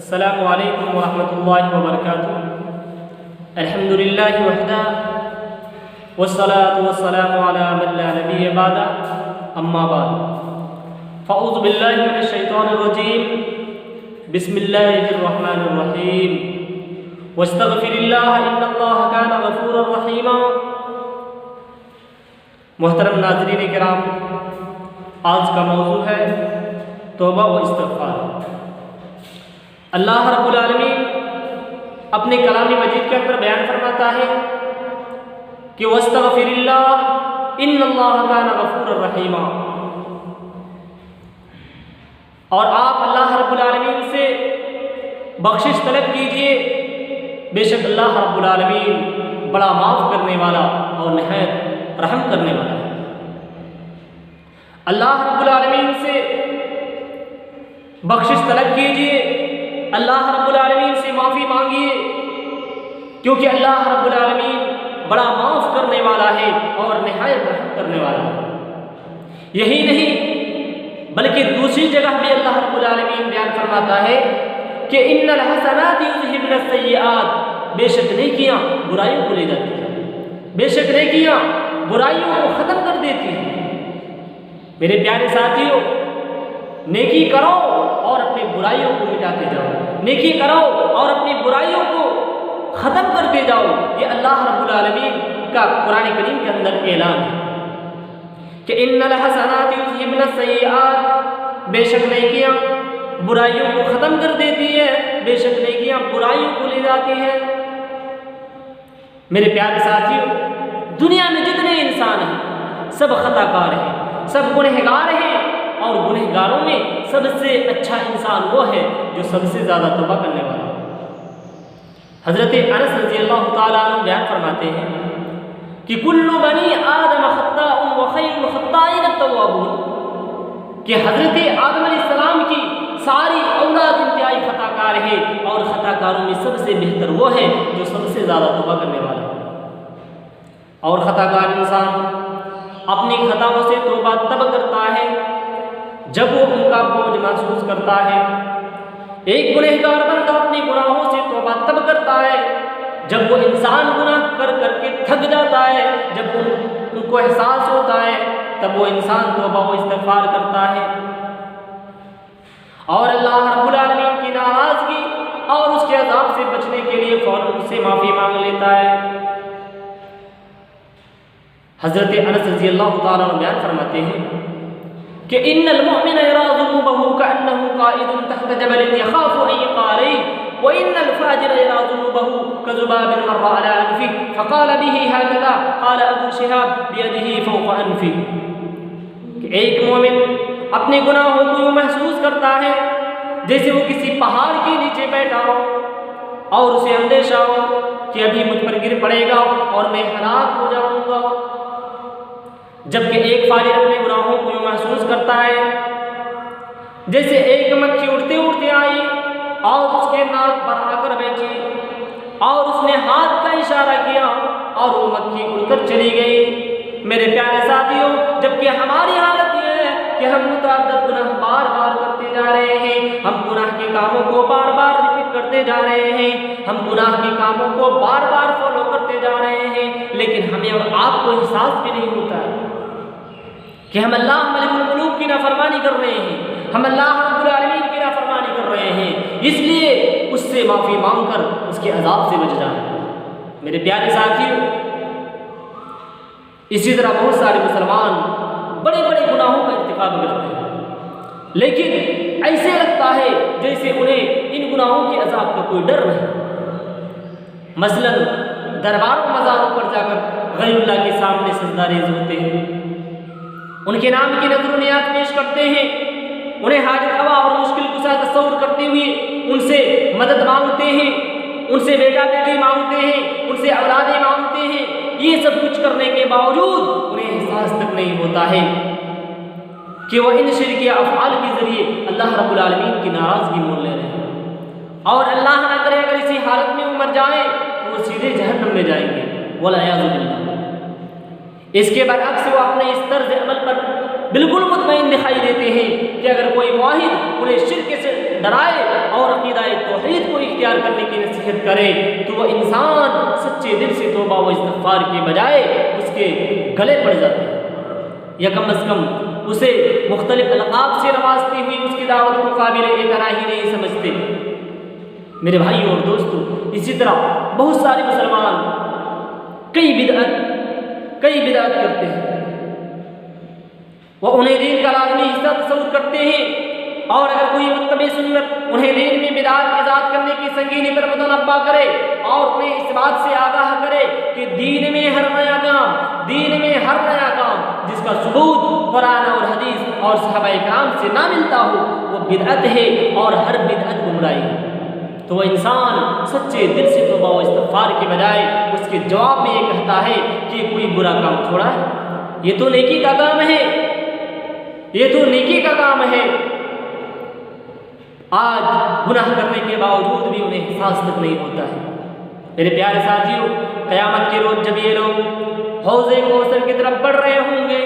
السلام علیکم ورحمۃ اللہ وبرکاتہ۔ الحمد للہ وحدہ والصلاة والسلام علی من لا نبی بعدہ، اما بعد فاعوذ باللہ من الشیطان الرجیم، بسم اللہ الرحمن الرحیم، واستغفر اللہ ان اللہ کان غفورا رحیما۔ محترم ناظرین کرام، آج کا موضوع ہے توبہ و استغفار۔ اللہ رب العالمین اپنے کلام مجید کے اندر بیان فرماتا ہے کہ واستغفر اللہ ان اللہ کان غفورا رحیما، اور آپ اللہ رب العالمین سے بخشش طلب کیجئے، بے شک اللہ رب العالمین بڑا معاف کرنے والا اور نہایت رحم کرنے والا ہے۔ اللہ رب العالمین سے بخشش طلب کیجئے، اللہ رب العالمین سے معافی مانگیے، کیونکہ اللہ رب العالمین بڑا معاف کرنے والا ہے اور نہایت رحم کرنے والا ہے۔ یہی نہیں بلکہ دوسری جگہ بھی اللہ رب العالمین بیان فرماتا ہے کہ ان الحسنات یذہبن السیئات، بے شک نیکیاں برائیوں کو لے جاتی ہیں، بے شک نیکیاں برائیوں کو ختم کر دیتی ہیں۔ میرے پیارے ساتھیوں، نیکی کرو اور اپنی برائیوں کو مٹاتے جاؤ، نیکی کرو اور اپنی برائیوں کو ختم کرتے جاؤ، یہ اللہ رب العالمین کا قرآن کریم کے اندر اعلان ہے کہ ان الحسنات یذہبن السیئات، بے شک نیکیاں برائیوں کو ختم کر دیتی ہیں، بے شک نیکیاں برائیوں کو لے جاتی ہیں۔ میرے پیارے ساتھیوں، دنیا میں جتنے انسان ہیں سب خطا کار ہیں، سب گنہگار ہیں، اور گنہگاروں میں سب سے اچھا انسان وہ ہے جو سب سے زیادہ توبہ کرنے والا ہے۔ حضرت انس رضی اللہ تعالیٰ عنہ بیان فرماتے ہیں کہ کل بنی آدم خطاء وخیر الخطائین التوابون، کہ حضرت آدم علیہ السلام کی ساری اولاد انتہائی خطا کار ہے، اور خطا کاروں میں سب سے بہتر وہ ہے جو سب سے زیادہ توبہ کرنے والا ہے۔ اور خطا کار انسان اپنی خطاؤں سے توبہ تب کرتا ہے جب وہ ان کا بوجھ محسوس کرتا ہے۔ ایک گنہگار بندہ اپنے گناہوں سے توبہ تب کرتا ہے جب وہ انسان گناہ کر کر کے تھک جاتا ہے، جب ان کو احساس ہوتا ہے تب وہ انسان توبہ و استغفار کرتا ہے، اور اللہ رب العالمین کی ناراضگی اور اس کے عذاب سے بچنے کے لیے فوراً اس سے معافی مانگ لیتا ہے۔ حضرت انس رضی اللہ تعالیٰ عنہ بیان فرماتے ہیں کہ ان المؤمن یرى ذنوبه كأنه قائد تحت جبل يخاف ان يقع عليه، وان الفاجر يرى ذنوبه كذباب مر على انفه فقال به هكذا، قال ابو شهاب بيده فوق انفه، کہ ایک مومن اپنے گناہوں کو یوں محسوس کرتا ہے جیسے وہ کسی پہاڑ کے نیچے بیٹھا ہو اور اسے اندیشہ ہو کہ ابھی مجھ پر گر پڑے گا اور میں ہلاک ہو جاؤں گا، جبکہ ایک فاجر اپنے گناہوں کو یوں محسوس کرتا ہے جیسے ایک مکھی اڑتے اڑتے آئی اور اس کے ناک پر آ کر بیٹھی اور اس نے ہاتھ کا اشارہ کیا اور وہ مکھی اڑ کر چلی گئی۔ میرے پیارے ساتھیوں، جبکہ ہماری حالت یہ ہے کہ ہم متعدد گناہ بار بار کرتے جا رہے ہیں، ہم گناہ کے کاموں کو بار بار ریپیٹ کرتے جا رہے ہیں، ہم گناہ کے کاموں کو بار بار فالو کرتے جا رہے ہیں، لیکن ہمیں اور آپ کو احساس بھی نہیں ہوتا ہے کہ ہم اللہ ملک الملوک کی نافرمانی کر رہے ہیں، ہم اللہ رب العالمین کی نافرمانی کر رہے ہیں، اس لیے اس سے معافی مانگ کر اس کے عذاب سے بچ جائیں۔ میرے پیارے ساتھیوں، اسی طرح بہت سارے مسلمان بڑے بڑے گناہوں کا ارتکاب کرتے ہیں، لیکن ایسے لگتا ہے جیسے انہیں ان گناہوں کے عذاب کا کوئی ڈر نہیں۔ مثلا درباروں مزاروں پر جا کر غیر اللہ کے سامنے سجدہ ریز ہوتے ہیں، ان کے نام کی نذر و نیات پیش کرتے ہیں، انہیں حاجت روا اور مشکل کشا تصور کرتے ہوئے ان سے مدد مانگتے ہیں، ان سے بیٹا بیٹی مانگتے ہیں، ان سے اولادیں مانگتے ہیں۔ یہ سب کچھ کرنے کے باوجود انہیں احساس تک نہیں ہوتا ہے کہ وہ ان شرکیہ افعال کے ذریعے اللہ رب العالمین کی ناراضگی مول لے رہے ہیں، اور اللہ نہ کرے اگر اسی حالت میں وہ مر جائیں تو وہ سیدھے جہنم میں جائیں گے والعیاذ باللہ۔ اس کے برعکس وہ اپنے اس طرز عمل پر بالکل مطمئن دکھائی دیتے ہیں کہ اگر کوئی موحد انہیں شرک سے ڈرائے اور عقیدہ توحید کو اختیار کرنے کی نصیحت کرے تو وہ انسان سچے دل سے توبہ و استغفار کے بجائے اس کے گلے پڑ جاتے ہیں، یا کم از کم اسے مختلف القاب سے نوازتی ہوئی اس کی دعوت کو قابل اعتراض ہی نہیں سمجھتے۔ میرے بھائیوں اور دوستوں، اسی طرح بہت سارے مسلمان کئی بدعت کرتے ہیں، وہ انہیں دین کا لازمی حصہ تصور کرتے ہیں، اور اگر کوئی متبع سنت انہیں دین میں بدعت ایجاد کرنے کی سنگینی پر متنبہ کرے اور انہیں اس بات سے آگاہ کرے کہ دین میں ہر نیا کام جس کا ثبوت قرآن اور حدیث اور صحابہ کرام سے نہ ملتا ہو وہ بدعت ہے اور ہر بدعت گمراہی ہے، تو وہ انسان سچے دل سے توبہ و استغفار کے بجائے اس کے جواب میں یہ کہتا ہے کہ کوئی برا کام تھوڑا ہے، یہ تو نیکی کا کام ہے، آج گناہ کرنے کے باوجود بھی انہیں احساس تک نہیں ہوتا ہے۔ میرے پیارے ساتھیوں، قیامت کے روز جب یہ لوگ حوض کوثر کی طرف بڑھ رہے ہوں گے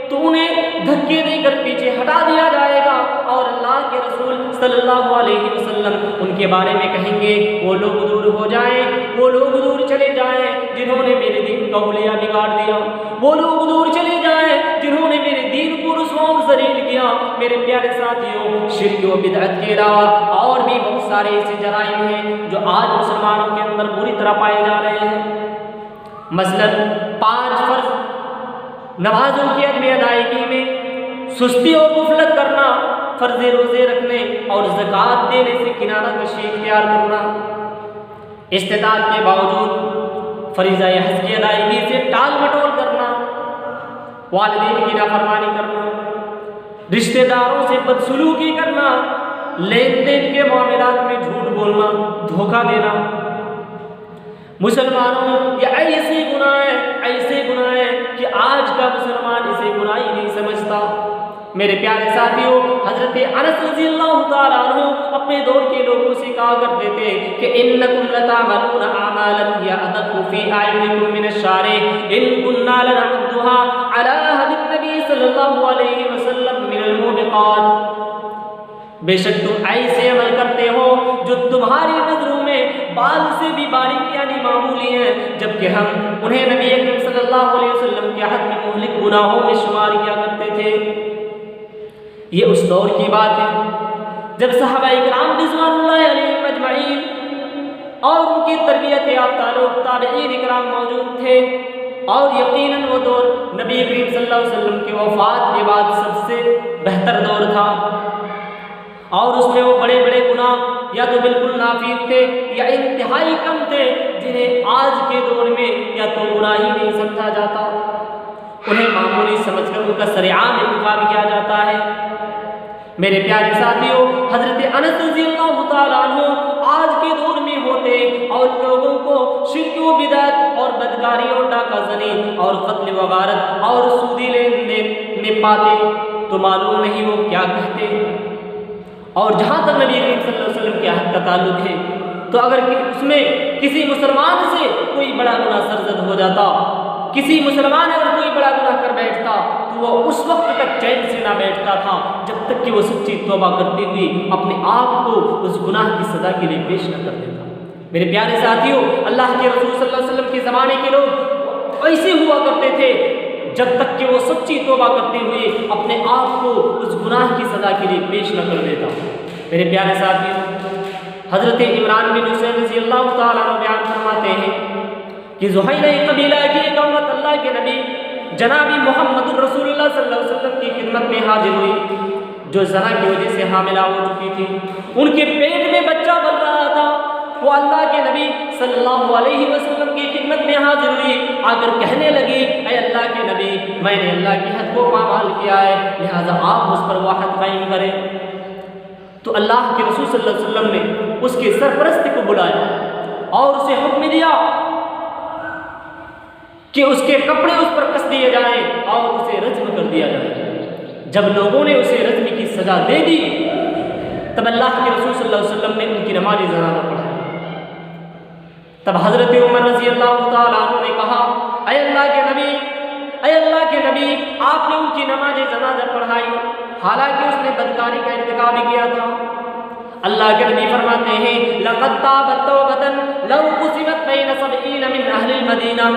تو انہیں دھکے دے کر پیچھے ہٹا دیا جائے گا، اور اللہ کے رسول صلی اللہ علیہ وسلم ان کے بارے میں کہیں گے وہ لوگ دور ہو جائیں، وہ لوگ دور چلے جائیں جنہوں نے میرے دین کا حلیہ بگاڑ دیا، وہ لوگ دور چلے جائیں جنہوں نے میرے دین کو رسوا و ذلیل کیا۔ میرے پیارے ساتھیوں، شرک و بدعت کے علاوہ اور بھی بہت سارے ایسے جرائم ہیں جو آج مسلمانوں کے اندر بری طرح پائے جا رہے ہیں، مثلا 5 فرض نمازوں کی عدم ادائیگی میں سستی اور غفلت کرنا، فرض روزے رکھنے اور زکوٰۃ دینے سے کنارہ کشی اختیار کرنا، استطاعت کے باوجود فریضہ حج کی ادائیگی سے ٹال مٹول کرنا، والدین کی نافرمانی کرنا، رشتہ داروں سے بدسلوکی کرنا، لین دین کے معاملات میں جھوٹ بولنا، دھوکہ دینا۔ مسلمانوں یہ ایسے گناہ ہیں کہ آج کا مسلمان اسے گناہ ہی نہیں سمجھتا۔ میرے پیارے ساتھیوں، حضرت انس رضی اللہ تعالیٰ عنہ اپنے دور کے لوگوں سے کہا کرتے تھے کہ انکم لتعملون اعمالا هي ادق في اعینکم من الشعر ان كنا لنعدها على عهد النبي صلی اللہ علیہ وسلم من الموبقات۔ بے شک تم ایسے عمل کرتے ہو جو تمہاری نظروں میں بال سے بھی باریک یعنی معمولی ہیں، جبکہ ہم انہیں نبی اکرم صلی اللہ علیہ وسلم کے حد میں مہلک گناہوں میں شمار کیا کرتے تھے۔ یہ اس دور کی بات ہے جب صحابہ کرام رضوان اللہ علیہم اجمعین اور ان کی تربیت یافتہ لوگ تابعین کرام موجود تھے، اور یقیناً وہ دور نبی کریم صلی اللہ علیہ وسلم کی وفات کے بعد سب سے بہتر دور تھا، اور اس میں وہ بڑے بڑے گناہ یا تو بالکل نافذ تھے یا انتہائی کم تھے جنہیں آج کے دور میں یا تو گناہ ہی نہیں سمجھا جاتا، انہیں معمولی سمجھ کر ان کا سرعام انتخاب کیا جاتا ہے۔ میرے پیارے ساتھیوں، حضرت انس رضی اللہ تعالیٰ عنہ آج کے دور میں ہوتے اور لوگوں کو شرک و بدعت اور بدکاری اور ڈاکہ زنی اور قتل و غارت اور سودی لین دین میں پاتے تو معلوم نہیں وہ کیا کہتے۔ اور جہاں تک نبی کریم صلی اللہ علیہ وسلم کے عہد کا تعلق ہے تو اگر اس میں کسی مسلمان سے کوئی بڑا گناہ سرزد ہو جاتا، کسی مسلمان اگر کوئی بڑا گناہ کر بیٹھتا تو وہ اس وقت تک چین سے نہ بیٹھتا تھا جب تک کہ وہ سچی توبہ کرتے ہوئے اپنے آپ کو اس گناہ کی سزا کے لیے پیش نہ کر دیتا۔ میرے پیارے ساتھیوں، اللہ کے رسول صلی اللہ علیہ وسلم کے زمانے کے لوگ ایسے ہوا کرتے تھے جب تک کہ وہ سچی توبہ کرتے ہوئے اپنے آپ کو اس گناہ کی سزا کے لیے پیش نہ کر دیتا۔ میرے پیارے ساتھیوں، حضرت عمران بن حسین رضی اللہ تعالیٰ عنہ بیان فرماتے ہیں کہ زحیرہ قبیلہ کی ایک عورت اللہ کے نبی جناب محمد رسول اللہ صلی اللہ علیہ وسلم کی خدمت میں حاضر ہوئی، جو زنا کی وجہ سے حاملہ ہو چکی تھی، ان کے پیٹ میں بچہ بن رہا تھا۔ وہ اللہ کے نبی صلی اللہ علیہ وسلم کی خدمت میں حاضر ہوئی، آ کر کہنے لگی اے اللہ کے نبی، میں نے اللہ کی حد کو پامال کیا ہے، لہذا آپ اس پر وہ حد قائم کریں۔ تو اللہ کے رسول صلی اللہ علیہ وسلم نے اس کے سرپرست کو بلایا اور اسے حکم دیا کہ اس کے کپڑے اس پر کس دیے جائیں اور اسے رجم کر دیا جائے۔ جب لوگوں نے اسے رجم کی سزا دے دی تب اللہ کے رسول صلی اللہ علیہ وسلم نے ان کی نماز جنازہ پڑھائی۔ تب حضرت عمر رضی اللہ تعالیٰ عنہ نے کہا اے اللہ کے نبی آپ نے ان کی نماز جنازہ پڑھائی، حالانکہ اس نے بدکاری کا ارتکاب کیا تھا۔ اللہ کے نبی فرماتے ہیں لقد تابت توبۃ لو قسمت بین 70 من اہل المدینہ،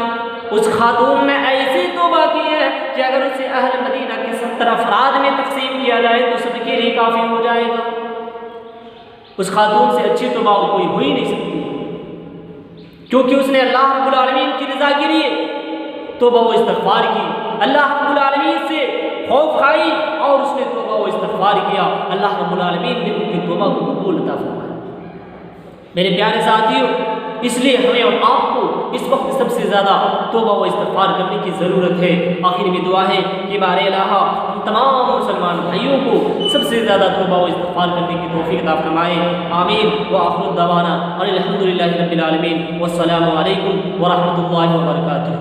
اس خاتون نے ایسی توبہ کی ہے کہ اگر اسے اہل مدینہ کے 70 افراد میں تقسیم کیا جائے تو صدقے کے لیے کافی ہو جائے گا۔ اس خاتون سے اچھی توبہ کوئی ہو ہی نہیں سکتی، کیونکہ اس نے اللہ رب العالمین کی رضا کے لیے توبہ و استغفار کی، اللہ رب العالمین سے خوف کھائی اور اس نے توبہ و استغفار کیا، اللہ رب العالمین نے ان کی توبہ کو قبول عطا فرمایا۔ میرے پیارے ساتھیوں، اس لیے ہمیں اور آپ کو اس وقت سب سے زیادہ توبہ و استغفار کرنے کی ضرورت ہے۔ آخر میں دعا ہے کہ بار الہ ہم تمام مسلمان بھائیوں کو سب سے زیادہ توبہ و استغفار کرنے کی توفیق عطا فرمائے، آمین۔ وآخر دعوانا الحمد للہ رب العالمین، والسلام علیکم ورحمۃ اللہ وبرکاتہ۔